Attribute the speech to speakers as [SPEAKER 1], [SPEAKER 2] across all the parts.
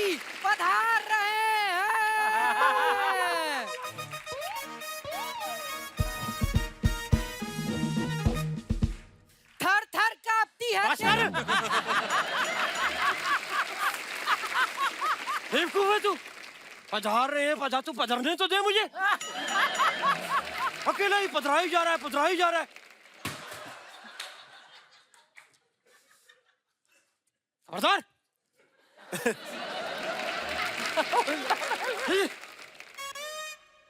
[SPEAKER 1] जी पधार रहे हैं। थर थर कांपती है।
[SPEAKER 2] बेवकूफ है तू। पधार रहे हैं, पधार, तू पधरने तो दे मुझे। अकेला ही पधरा ही जा रहा है, पधरा ही जा रहा है। खबरदार।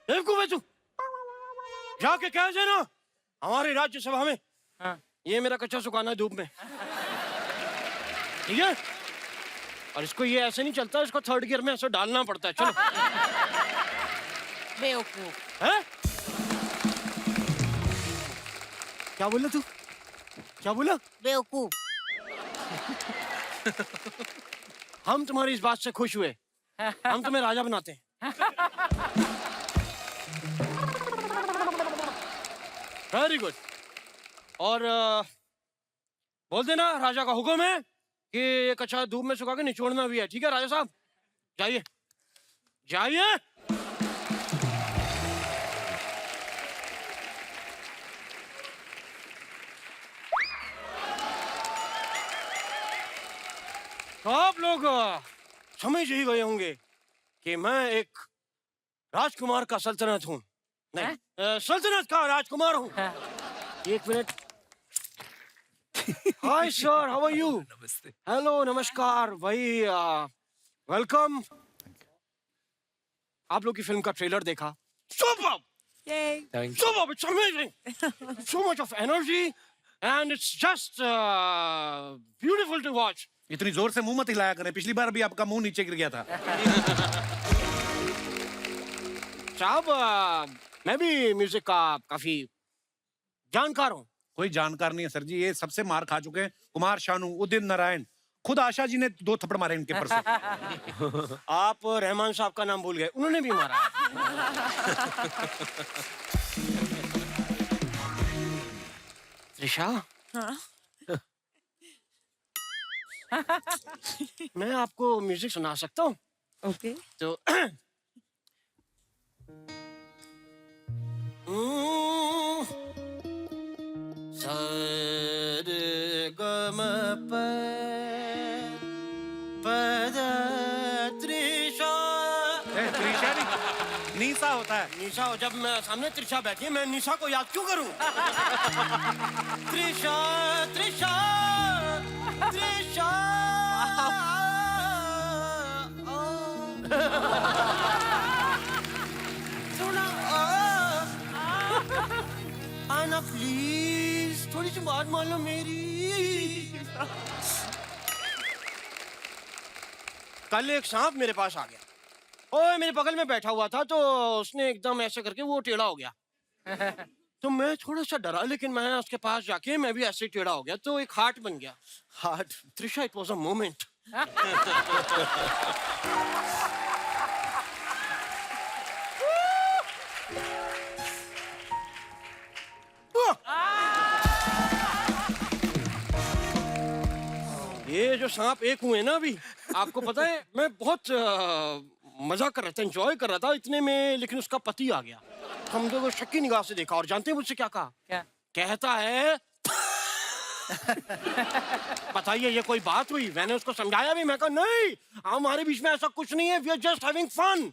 [SPEAKER 2] बेवकूफ है तू। जाके कह देना हमारी राज्यसभा में ये मेरा कच्चा सुखाना है धूप में, ठीक है? और इसको ये ऐसे नहीं चलता, इसको थर्ड गियर में ऐसे डालना पड़ता है। चलो।
[SPEAKER 1] बेवकूफ
[SPEAKER 2] है? क्या बोला तू? क्या बोला?
[SPEAKER 1] बेवकूफ।
[SPEAKER 2] हम तुम्हारी इस बात से खुश हुए, हम तुम्हें राजा बनाते हैं। Very good. और बोल देना राजा का हुक्म है कि ये कच्चा धूप में सुखा के निचोड़ना भी है, ठीक है राजा साहब? जाइए जाइए। तो आप लोग समझ ही गए होंगे कि मैं एक राजकुमार का सल्तनत हूँ। नहीं, सल्तनत का राजकुमार हूँ। एक मिनट। Hi sir, how are you?
[SPEAKER 3] नमस्ते।
[SPEAKER 2] हेलो, नमस्कार भाई, वेलकम। आप लोग की फिल्म का ट्रेलर देखा? Superb,
[SPEAKER 3] thank you.
[SPEAKER 2] Superb, it's amazing, so much of energy and it's just beautiful to watch.
[SPEAKER 4] इतनी जोर से मुंह मत हिलाया करें, पिछली बार भी आपका मुंह नीचे गिर गया था।
[SPEAKER 2] साहब, मैं भी म्यूजिक का काफी जानकार हूँ।
[SPEAKER 4] कोई जानकार नहीं है सर जी, ये सबसे मार खा चुके हैं। कुमार शानू, उदित नारायण, खुद आशा जी ने 2 थप्पड़ मारे इनके पर से।
[SPEAKER 2] आप रहमान साहब का नाम भूल गए, उन्होंने भी मारा। त्रिशा,
[SPEAKER 1] हाँ?
[SPEAKER 2] मैं आपको म्यूजिक सुना सकता हूँ?
[SPEAKER 1] ओके।
[SPEAKER 2] तो
[SPEAKER 4] त्रिशा नहीं, नीसा होता है।
[SPEAKER 2] निशा, जब मैं सामने त्रिशा बैठी है, मैं निशा को याद क्यों करूं? त्रिशा त्रिशा त्रिशा। थोड़ा आना प्लीज, थोड़ी सी बात मान लो मेरी। कल एक सांप मेरे पास आ गया, ओए मेरे बगल में बैठा हुआ था, तो उसने एकदम ऐसे करके वो टेढ़ा हो गया। तो मैं थोड़ा सा डरा, लेकिन मैं उसके पास जाके मैं भी ऐसे टेढ़ा हो गया, तो एक हार्ट बन गया। Heart, Trisha, it was a moment. ये जो सांप एक हुए ना अभी, आपको पता है मैं बहुत मजा कर रहा था, एंजॉय कर रहा था इतने में, लेकिन उसका पति आ गया। हम लोगों को शक्की निगाह से देखा, और जानते हैं मुझसे क्या कहा?
[SPEAKER 1] क्या?
[SPEAKER 2] कहता है बताइए ये कोई बात हुई? मैंने उसको समझाया भी, मैं कहा नहीं, हमारे बीच में ऐसा कुछ नहीं है, we are just having fun.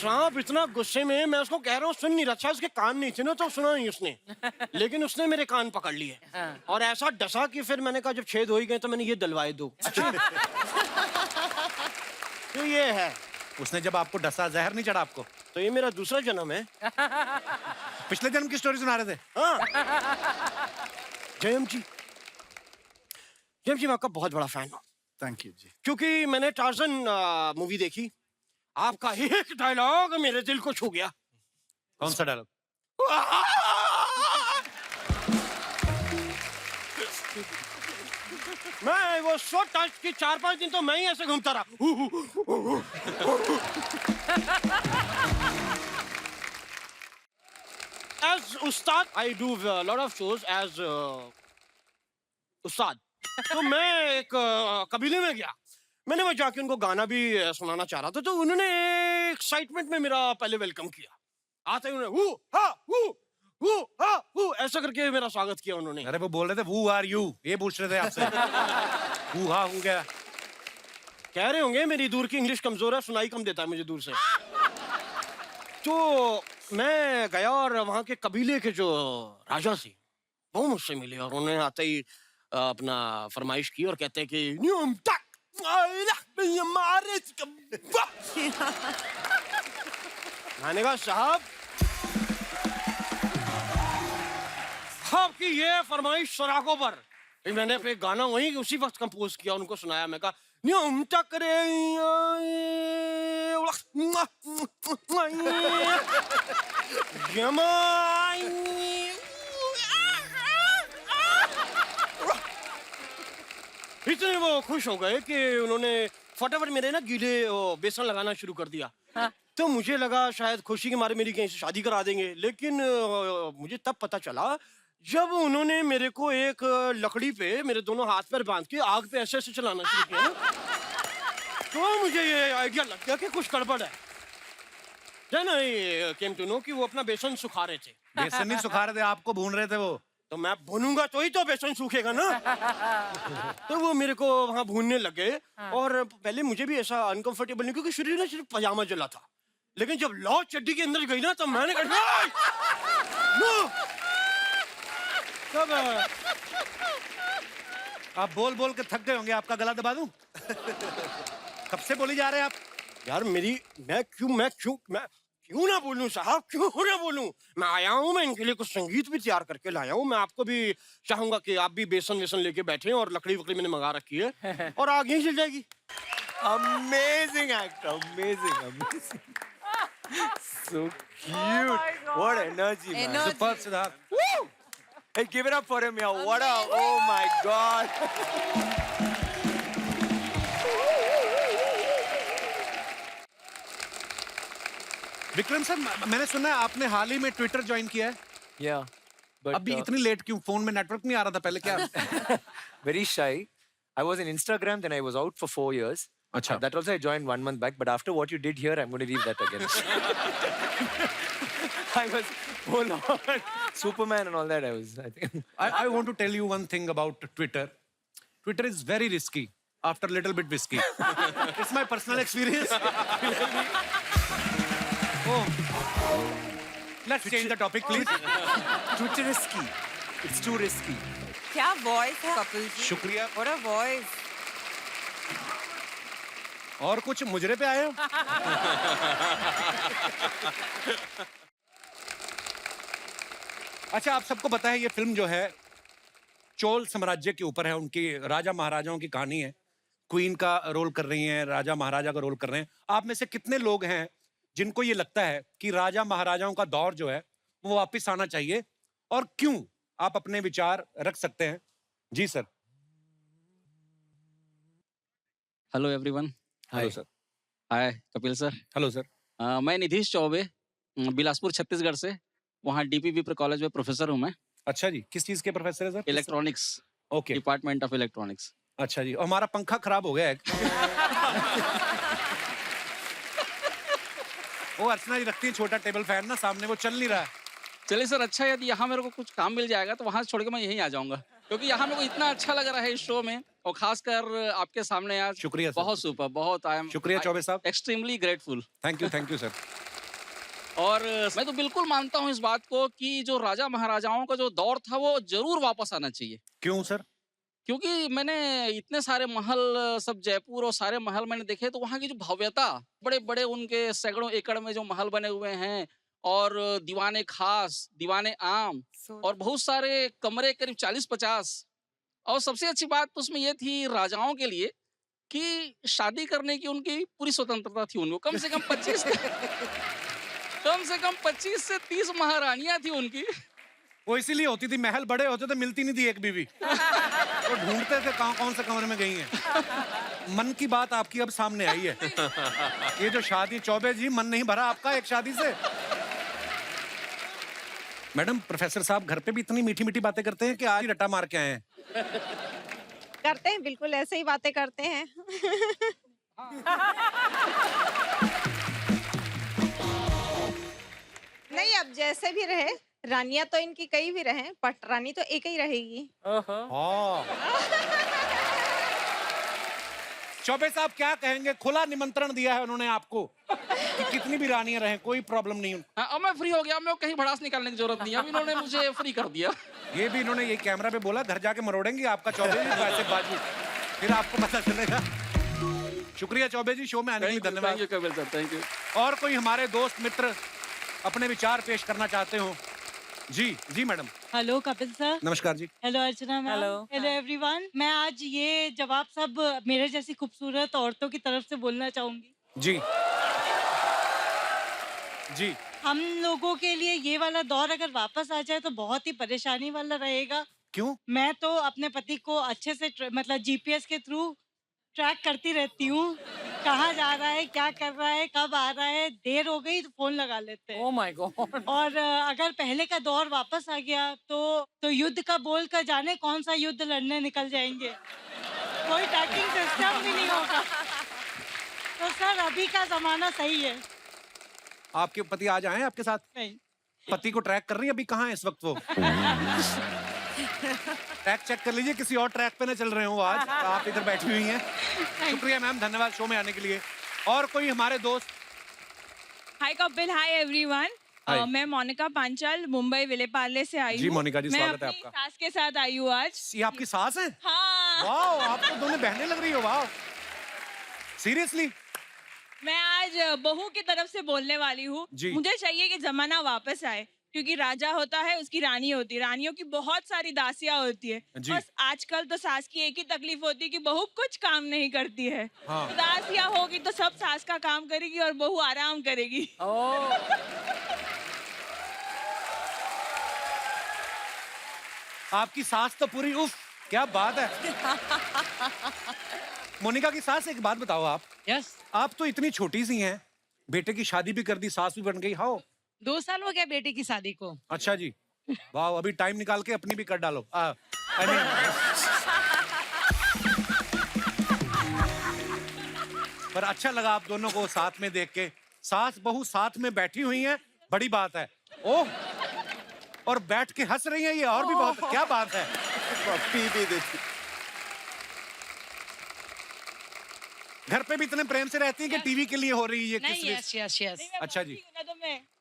[SPEAKER 2] सांप इतना गुस्से में, मैं उसको कह रहा हूँ सुन नहीं रहा, अच्छा उसके कान नहीं थे ना, तो सुना नहीं उसने, लेकिन उसने मेरे कान पकड़ लिए। और ऐसा डसा कि फिर मैंने कहा जब छेद हो ही गए तो मैंने ये डलवाए दो। अच्छा। तो ये है।
[SPEAKER 4] उसने जब आपको डसा, जहर नहीं चढ़ा आपको?
[SPEAKER 2] तो ये मेरा दूसरा जन्म है।
[SPEAKER 4] पिछले जन्म की स्टोरी सुना रहे थे।
[SPEAKER 2] हाँ। जयम जी, जयम जी मैं आपका बहुत बड़ा फैन हूँ।
[SPEAKER 4] थैंक यू जी।
[SPEAKER 2] क्योंकि मैंने टार्जन मूवी देखी, आपका एक डायलॉग मेरे दिल को छू गया।
[SPEAKER 4] कौन सा डायलॉग?
[SPEAKER 2] मैं वो शॉट टच की 4-5 दिन तो मैं ही ऐसे घूमता रहा। As Ustad, I do a lot of shows as उस्ताद। तो मैं एक कबीले में गया, मैंने वहां जाके उनको गाना भी सुनाना चाह रहा था, तो उन्होंने एक्साइटमेंट में मेरा पहले वेलकम किया। आते ही उन्होंने ऐसा करके मेरा स्वागत किया उन्होंने।
[SPEAKER 4] अरे वो बोल रहे थे who are you, ये पूछ रहे थे आपसे। हु हा हु क्या?
[SPEAKER 2] कह रहे होंगे मेरी दूर की इंग्लिश कमजोर है, सुनाई कम देता है मुझे दूर से। तो मैं गया और वहां के कबीले के जो राजा थे वो मुझसे मिले, और उन्होंने आते ही अपना फरमाइश की और कहते हैं कि न्यूम तक मैंने कहा साहब, आपकी ये फरमाइश सराखों पर। फिर मैंने फिर गाना वहीं उसी वक्त कंपोज किया, उनको सुनाया। मैं कहा न्यूम तक रे इतने वो खुश हो गए कि उन्होंने फटाफट मेरे ना गीले बेसन लगाना शुरू कर दिया।
[SPEAKER 1] हाँ।
[SPEAKER 2] तो मुझे लगा शायद खुशी के मारे मेरी कहीं से शादी करा देंगे, लेकिन मुझे तब पता चला जब उन्होंने मेरे को एक लकड़ी पे मेरे दोनों हाथ पैर बांध के आग पे ऐसे ऐसे चलाना शुरू किया ना, तो मुझे ये आइडिया लग गया कि कुछ गड़बड़ है। Then I came to know कि वो अपना बेसन सुखा रहे थे।
[SPEAKER 4] बेसन नहीं सुखा रहे थे, आपको भून रहे थे वो।
[SPEAKER 2] तो मैं भूनूंगा तो ही तो बेसन सूखेगा ना। तो वो मेरे को वहां भूनने लगे, और पहले मुझे भी ऐसा अनकंफर्टेबल नहीं, क्योंकि शरीर में सिर्फ पजामा जला था, लेकिन जब लौ चड्डी के अंदर गई ना, तब मैंने कहा तब
[SPEAKER 4] आप बोल बोल के थक गए होंगे, आपका गला दबा दूं? कब से बोली जा रहे हैं आप?
[SPEAKER 2] यार मैं क्यों ना बोलूं साहब, क्यों ना बोलूं? मैं आया हूं, मैं इनके लिए कुछ संगीत भी तैयार करके लाया हूं। मैं आपको भी चाहूंगा कि आप भी बेसन वेसन लेके बैठे, और लकड़ी वकड़ी मैंने मंगा रखी है और आग यहीं जल जाएगी।
[SPEAKER 3] Amazing actor, amazing. So cute. What energy, man.
[SPEAKER 1] Energy.
[SPEAKER 4] Super Siddharth.
[SPEAKER 3] Woo! Hey, give it up for him, yeah. What a, oh my God.
[SPEAKER 4] Vikram sir, मैंने सुना है आपने हाल ही में ट्विटर ज्वाइन किया है।
[SPEAKER 3] Yeah, but
[SPEAKER 4] अभी इतनी लेट क्यों? फोन में नेटवर्क नहीं आ रहा था पहले क्या?
[SPEAKER 3] very shy. I was in Instagram, then I was out for 4 years.
[SPEAKER 4] अच्छा।
[SPEAKER 3] That also I joined 1 month back, but after what you did here, I'm going to leave that again. I was full on Superman and all that. I think.
[SPEAKER 4] I want to tell you one thing about Twitter. Twitter is very risky after a little bit whiskey. It's my personal experience. Oh. Let's change the topic, please.
[SPEAKER 3] Too risky. It's too risky.
[SPEAKER 1] क्या voice है कपिल जी,
[SPEAKER 4] शुक्रिया।
[SPEAKER 1] what a voice.
[SPEAKER 4] और कुछ मुजरे पे आए हो? अच्छा, आप सबको पता है ये फिल्म जो है चोल साम्राज्य के ऊपर है, उनकी राजा महाराजाओं की कहानी है। क्वीन का रोल कर रही हैं, राजा महाराजा का रोल कर रहे हैं। आप में से कितने लोग हैं जिनको ये लगता है कि राजा महाराजाओं का दौर जो है वो वापस आना चाहिए, और क्यों? आप अपने विचार रख सकते हैं। जी sir.
[SPEAKER 5] Hello everyone.
[SPEAKER 4] Hello sir.
[SPEAKER 5] Hi Kapil sir.
[SPEAKER 4] Hello sir.
[SPEAKER 5] मैं निधीश चौबे, बिलासपुर छत्तीसगढ़ से, वहाँ डीपीवी कॉलेज में प्रोफेसर हूँ मैं।
[SPEAKER 4] अच्छा जी, किस चीज के प्रोफेसर है sir?
[SPEAKER 5] Electronics,
[SPEAKER 4] okay.
[SPEAKER 5] Department of electronics.
[SPEAKER 4] अच्छा जी, और हमारा पंखा खराब हो गया है। वो अर्चना जी रखती है छोटा टेबल फैन ना सामने, वो चल नहीं रहा है।
[SPEAKER 5] चलिए सर, अच्छा यदि यहाँ मेरे को कुछ काम मिल जाएगा तो वहाँ छोड़ के मैं यहीं आ जाऊँगा, क्योंकि यहाँ मेरे को इतना अच्छा लग रहा है इस शो में, और खासकर आपके सामने आज।
[SPEAKER 4] शुक्रिया सर।
[SPEAKER 5] बहुत सुपर, बहुत आई एम
[SPEAKER 4] शुक्रिया चौबे साहब।
[SPEAKER 5] Extremely grateful.
[SPEAKER 4] Thank you sir.
[SPEAKER 5] और मैं तो बिल्कुल मानता हूँ इस बात को कि जो राजा महाराजाओं का जो दौर था वो जरूर वापस आना चाहिए।
[SPEAKER 4] क्यों सर?
[SPEAKER 5] क्योंकि मैंने इतने सारे महल, सब जयपुर और सारे महल मैंने देखे, तो वहाँ की जो भव्यता, बड़े बड़े उनके सैकड़ों एकड़ में जो महल बने हुए हैं, और दीवाने खास, दीवाने आम, और बहुत सारे कमरे, करीब 40-50। और सबसे अच्छी बात तो उसमें ये थी राजाओं के लिए कि शादी करने की उनकी पूरी स्वतंत्रता थी उनको। कम से कम 25 से 30 महारानियां थी उनकी।
[SPEAKER 4] वो इसीलिए होती थी, महल बड़े होते थे, मिलती नहीं थी एक बीवी। तो ढूंढते थे कौन से कमरे में गई हैं। मन की बात आपकी अब सामने आई है। ये जो शादी, चौबे जी, मन नहीं भरा आपका एक शादी से? मैडम, प्रोफेसर साहब घर पे भी इतनी मीठी मीठी बातें करते हैं कि आज ही रट्टा मार के आए हैं।
[SPEAKER 6] करते हैं, बिल्कुल ऐसे ही बातें करते हैं। नहीं, अब जैसे भी रहे, रानियां तो इनकी कई भी रहे, बट रानी तो एक ही रहेगी।
[SPEAKER 4] हाँ। चौबे साहब क्या कहेंगे? खुला निमंत्रण दिया है उन्होंने आपको कि कितनी भी रानियां रहें, कोई प्रॉब्लम नहीं।
[SPEAKER 5] हाँ, अब मैं फ्री हो गया, मैं कहीं भड़ास निकालने की जरूरत नहीं है, अब इन्होंने मुझे फ्री कर दिया।
[SPEAKER 4] ये भी इन्होंने ये कैमरा पे बोला, घर जाके मरोड़ेंगे आपका चौबे जी वैसे बाजू, फिर आपको पता चलेगा। शुक्रिया चौबे जी, शो में आने के लिए धन्यवाद।
[SPEAKER 5] Thank you Kapil sir, thank you.
[SPEAKER 4] और कोई हमारे दोस्त मित्र अपने विचार पेश करना चाहते हो? जी जी मैडम।
[SPEAKER 7] Hello Kapil sir.
[SPEAKER 4] नमस्कार जी।
[SPEAKER 7] हेलो अर्चना मैम। Hello everyone. मैं आज ये जवाब सब मेरे जैसी खूबसूरत औरतों की तरफ से बोलना चाहूंगी।
[SPEAKER 4] जी जी।
[SPEAKER 7] हम लोगों के लिए ये वाला दौर अगर वापस आ जाए तो बहुत ही परेशानी वाला रहेगा।
[SPEAKER 4] क्यों?
[SPEAKER 7] मैं तो अपने पति को अच्छे से मतलब जीपीएस के थ्रू ट्रैक करती रहती हूँ, कहाँ जा रहा है, क्या कर रहा है, कब आ रहा है, देर हो गई तो फोन लगा लेते हैं।
[SPEAKER 5] Oh my God.
[SPEAKER 7] और अगर पहले का दौर वापस आ गया तो युद्ध का बोल कर जाने कौन सा युद्ध लड़ने निकल जाएंगे, कोई ट्रैकिंग सिस्टम भी नहीं होगा। तो सर अभी का जमाना सही है।
[SPEAKER 4] आपके पति आज आए हैं आपके साथ?
[SPEAKER 7] नहीं।
[SPEAKER 4] पति को ट्रैक कर रही है, अभी कहाँ है इस वक्त वो? ट्रैक चेक कर लीजिए, किसी और ट्रैक पे ना चल रहे हो आज। आप इधर बैठी हुई हैं। शुक्रिया मैम, धन्यवाद शो में आने के लिए। और कोई हमारे दोस्त?
[SPEAKER 1] हाय कपिल, हाय एवरीवन।
[SPEAKER 4] हाय।
[SPEAKER 1] मैं मोनिका पांचाल मुंबई विलेपार्ले से आई हूँ।
[SPEAKER 4] जी, मोनिका जी,
[SPEAKER 1] मैं
[SPEAKER 4] स्वागत है
[SPEAKER 1] अपनी
[SPEAKER 4] आपका।
[SPEAKER 1] सास के साथ आई हूँ आज।
[SPEAKER 4] ये आपकी सास है?
[SPEAKER 1] हाँ।
[SPEAKER 4] वाह, आप तो दोनों बहनें लग रही हो। वाह, सीरियसली?
[SPEAKER 1] मैं आज बहू की तरफ से बोलने वाली हूँ।
[SPEAKER 4] जी।
[SPEAKER 1] मुझे चाहिए कि जमाना वापस आए, क्योंकि राजा होता है, उसकी रानी होती है, रानियों की बहुत सारी दासियां होती है।
[SPEAKER 4] जी।
[SPEAKER 1] बस आजकल तो सास की एक ही तकलीफ होती है कि बहू कुछ काम नहीं करती है।
[SPEAKER 4] हाँ।
[SPEAKER 1] तो दासियां होगी तो सब सास का काम करेगी और बहू आराम करेगी।
[SPEAKER 4] आपकी सास तो पूरी उफ, क्या बात है। मोनिका की सास, एक बात बताओ आप।
[SPEAKER 7] यस।
[SPEAKER 4] आप तो इतनी छोटी सी हैं, बेटे की शादी भी कर दी, सास भी बन गई। हाउ?
[SPEAKER 7] 2 साल हो गया बेटी की शादी को।
[SPEAKER 4] अच्छा जी, वाह, अभी टाइम निकाल के अपनी भी कर डालो। पर अच्छा लगा आप दोनों को साथ में देख के, सास बहू साथ में बैठी हुई हैं, बड़ी बात है। ओह, और बैठ के हंस रही हैं, ये और भी बहुत, क्या बात है। घर पे भी इतने प्रेम से रहती हैं कि टीवी के लिए हो रही है ये
[SPEAKER 7] नहीं,
[SPEAKER 4] किस?
[SPEAKER 7] यस।
[SPEAKER 4] अच्छा जी।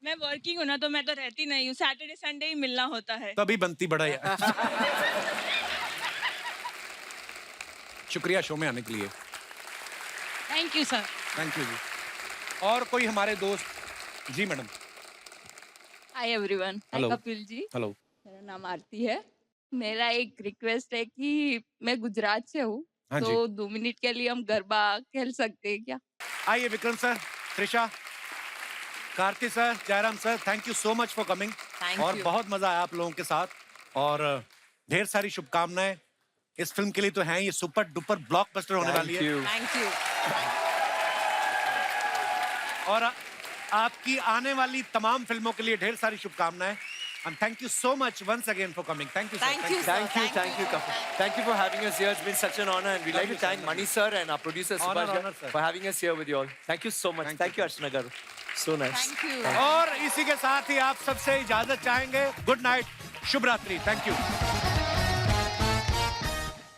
[SPEAKER 1] मैं वर्किंग हूँ ना, तो मैं तो रहती नहीं हूँ, सैटरडे संडे ही मिलना होता है।
[SPEAKER 4] तभी बनती बड़ा है। शुक्रिया शो में आने के लिए।
[SPEAKER 7] Thank you sir.
[SPEAKER 4] Thank you जी। और कोई हमारे दोस्त? जी madam.
[SPEAKER 1] Hi everyone. Hi
[SPEAKER 4] Hello.
[SPEAKER 1] Kapil ji,
[SPEAKER 4] hello.
[SPEAKER 1] मेरा नाम आरती है। मेरा एक रिक्वेस्ट है कि मैं गुजरात से हूँ,
[SPEAKER 4] हाँ जी।
[SPEAKER 1] तो 2 मिनट के लिए हम गरबा खेल सकते हैं क्या?
[SPEAKER 4] आइए Vikram sir, Trisha, Karti sir, Jairam sir, thank you so much for coming.
[SPEAKER 1] Thank
[SPEAKER 4] और
[SPEAKER 1] you.
[SPEAKER 4] बहुत मजा आया आप लोगों के साथ, और ढेर सारी शुभकामनाएं इस फिल्म के लिए तो हैं। ये सुपर डुपर ब्लॉकबस्टर होने वाली है।
[SPEAKER 1] Thank you.
[SPEAKER 4] और आपकी आने वाली तमाम फिल्मों के लिए ढेर सारी शुभकामनाएं। And thank you so much once again for coming. Thank you, sir.
[SPEAKER 1] Thank you, sir.
[SPEAKER 3] Thank you, Kapil. Thank you for having us here. It's been such an honor, and we'd like
[SPEAKER 4] Thank
[SPEAKER 3] to
[SPEAKER 4] you,
[SPEAKER 3] thank
[SPEAKER 4] sir.
[SPEAKER 3] Mani sir and our producer
[SPEAKER 4] Honor,
[SPEAKER 3] Subhash
[SPEAKER 4] honor, sir.
[SPEAKER 3] for having us here with you all. Thank you so much.
[SPEAKER 4] Thank you,
[SPEAKER 3] Thank you, Archana Garu. So nice.
[SPEAKER 1] Thank you.
[SPEAKER 4] और इसी के साथ ही आप सबसे इजाजत चाहेंगे। Good night, शुभ रात्रि। Thank you.